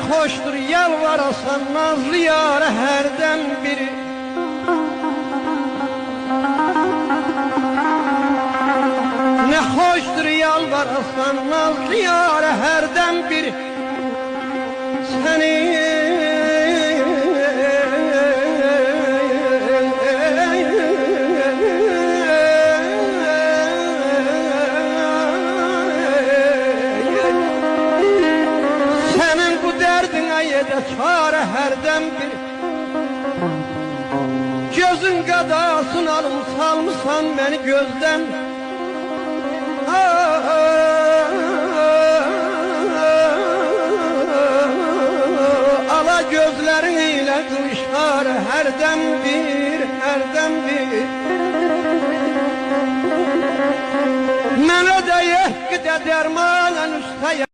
hoşdur yalvarasan nazlı yâre herden biri. Ne hoşdur yalvarasan nazlı yâre herden biri. Seni de çare herden bir. Gözün gadasın alım salmışsan beni gözden. Ala gözlerin ile kılışar herden bir, herden bir. Mən ödəyək də dərmanən üstəyəm.